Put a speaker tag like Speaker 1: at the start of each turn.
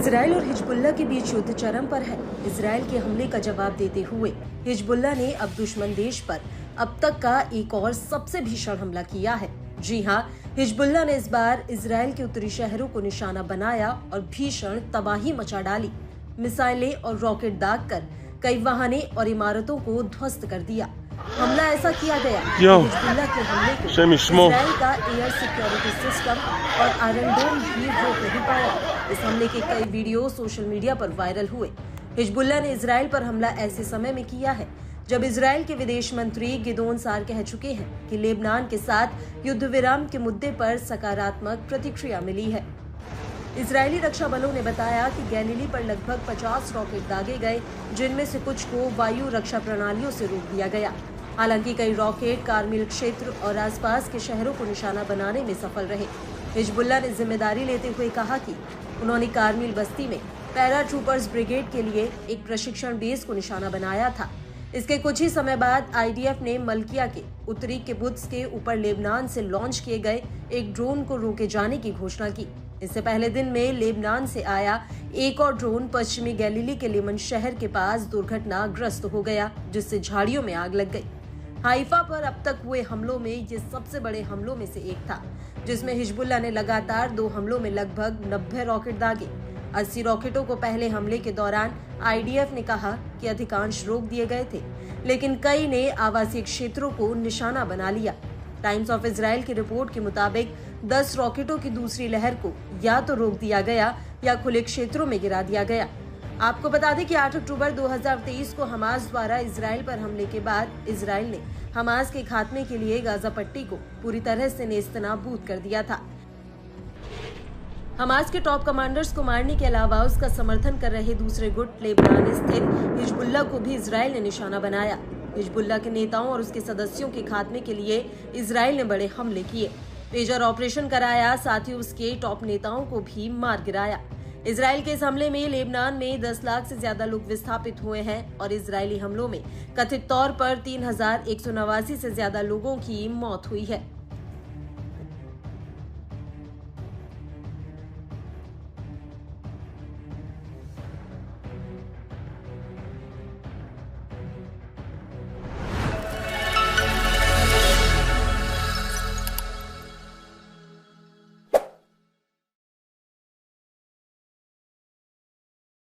Speaker 1: Israel और Hezbollah के बीच युद्ध चरम पर है। इजराइल के हमले का जवाब देते हुए हिजबुल्लाह ने अब दुश्मन देश पर अब तक का एक और सबसे भीषण हमला किया है। जी हां, हिजबुल्लाह ने इस बार इजराइल के उत्तरी शहरों को निशाना बनाया और भीषण तबाही मचा डाली। मिसाइलें और रॉकेट दागकर कई वाहने और इमारतों को ध्वस्त कर दिया। हमला ऐसा किया गया कि हिजबुल्लाह के हमले को इजराइल का एयर सिक्योरिटी सिस्टम और आयरन डोम भी रोक नहीं पाया। इस हमले के कई वीडियो सोशल मीडिया पर वायरल हुए। हिजबुल्लाह ने इजराइल पर हमला ऐसे समय में किया है जब इजराइल के विदेश मंत्री गिदोन सार कह चुके हैं कि लेबनान के साथ युद्ध विराम के मुद्दे पर सकारात्मक प्रतिक्रिया मिली है। इजरायली रक्षा बलों ने बताया कि गैलीली पर लगभग 50 रॉकेट दागे गए, जिनमें से कुछ को वायु रक्षा प्रणालियों से रोक दिया गया। हालांकि कई रॉकेट कारमिल क्षेत्र और आसपास के शहरों को निशाना बनाने में सफल रहे। हिजबुल्लाह ने जिम्मेदारी लेते हुए कहा कि उन्होंने कारमिल बस्ती में पैरा ट्रूपर्स ब्रिगेड के लिए एक प्रशिक्षण बेस को निशाना बनाया था। इसके कुछ ही समय बाद आईडीएफ ने मलकिया के उत्तरी किबुत्ज के ऊपर लेबनान से लॉन्च किए गए एक ड्रोन को रोके जाने की घोषणा की। इससे पहले दिन में लेबनान से आया एक और ड्रोन पश्चिमी गैलीली के लेमन शहर के पास दुर्घटनाग्रस्त हो गया, जिससे झाड़ियों में आग लग गई। हाइफा पर अब तक हुए हमलों में ये सबसे बड़े हमलों में से एक था, जिसमें हिजबुल्लाह ने लगातार 2 हमलों में लगभग 90 रॉकेट दागे। 80 रॉकेटों को पहले हमले के दौरान आईडीएफ ने कहा कि अधिकांश रोक दिए गए थे, लेकिन कई ने आवासीय क्षेत्रों को निशाना बना लिया। टाइम्स ऑफ इजराइल की रिपोर्ट के मुताबिक 10 रॉकेटों की दूसरी लहर को या तो रोक दिया गया या खुले क्षेत्रों में गिरा दिया गया। आपको बता दें कि 8 अक्टूबर 2023 को हमास द्वारा इजराइल पर हमले के बाद इजराइल ने हमास के खात्मे के लिए गाजा पट्टी को पूरी तरह से नेस्तनाबूद कर दिया था। हमास के टॉप कमांडर्स को मारने के अलावा उसका समर्थन कर रहे दूसरे गुट लेबनान स्थित हिजबुल्लाह को भी इजराइल ने निशाना बनाया। हिजबुल्लाह के नेताओं और उसके सदस्यों के खात्मे के लिए इजराइल ने बड़े हमले किए, मेजर ऑपरेशन कराया, साथ ही उसके टॉप नेताओं को भी मार गिराया। इजराइल के इस हमले में लेबनान में 10 लाख से ज्यादा लोग विस्थापित हुए हैं और इजरायली हमलों में कथित तौर पर 3189 से ज्यादा लोगों की मौत हुई है।